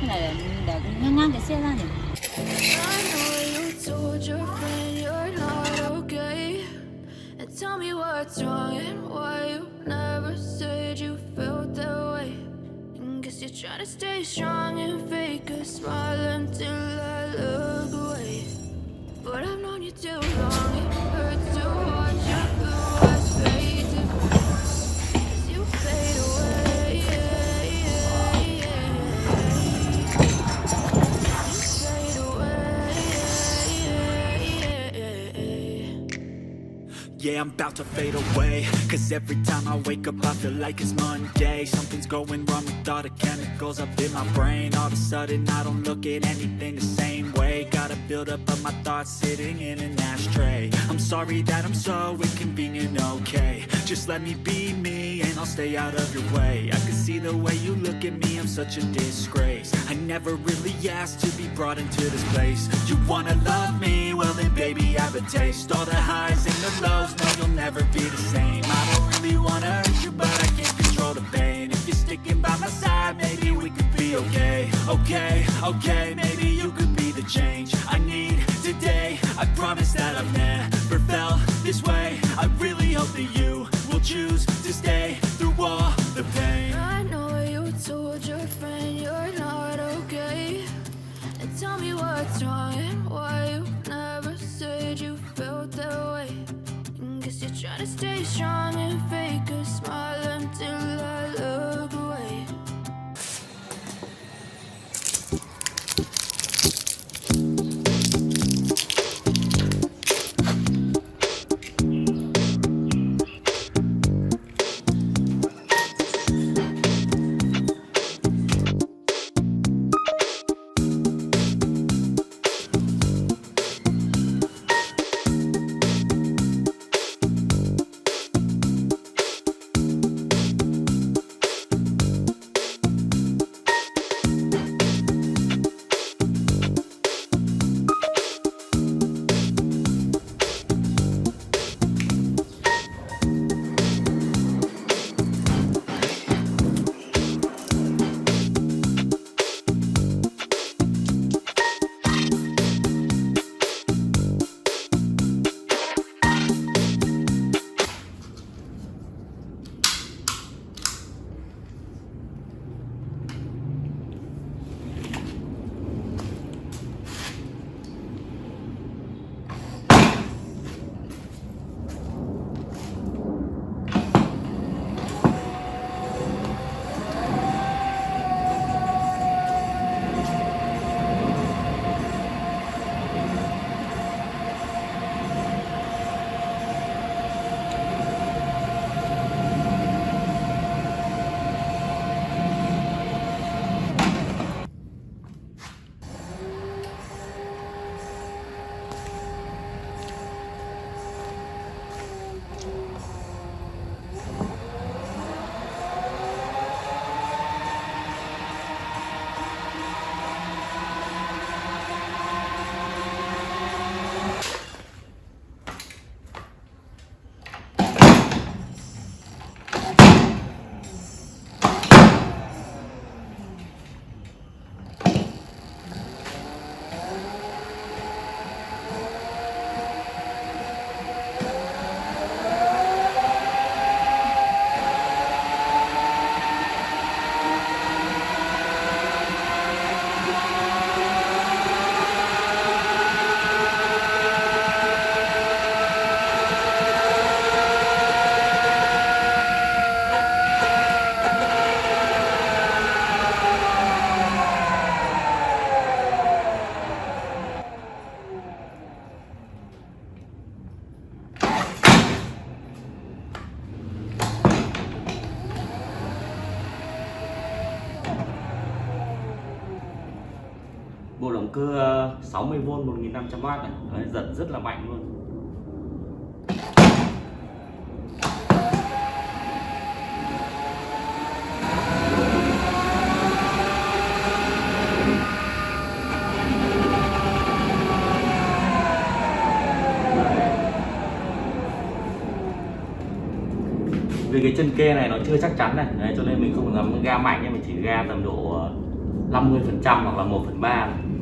Hay là để ngang ngang cái xe ra nhỉ? I know you told your friend you're not okay, and tell me what's wrong and why you never said you felt that way. And guess you're trying to stay strong and fake a smile until I look away. But I've known you too long, it hurts to watch your blue eyes fade to gray as you fade away. Fade away. Yeah, I'm about to fade away, cause every time I wake up I feel like it's Monday. Something's going wrong with all the chemicals up in my brain. All of a sudden I don't look at anything the same way. Gotta build up of my thoughts sitting in an ashtray. I'm sorry that I'm so inconvenient, okay. Just let me be me and I'll stay out of your way. I can see the way you look at me, I'm such a disgrace. I never really asked to be brought into this place. You wanna love me? Well then baby have a taste. All the highs and the lows, no you'll never be the same. I don't really wanna hurt you but I can't control the pain. If you're sticking by my side, maybe we could be okay. Okay, maybe you could be the change I need today. I promise that I've never felt this way. I really hope that you will choose to stay through all the pain. I know you told your friend you're not okay, and tell me what's wrong and why you never said you felt that way. And guess you're trying to stay strong and fake a smile until I look away. Bộ động cơ 60V 1500W này. Đấy, giật rất là mạnh luôn. Vì cái chân kê này nó chưa chắc chắn này, đấy, cho nên mình không ngấm ga mạnh, nhưng mình chỉ ga tầm độ 50% hoặc là 1/3 này.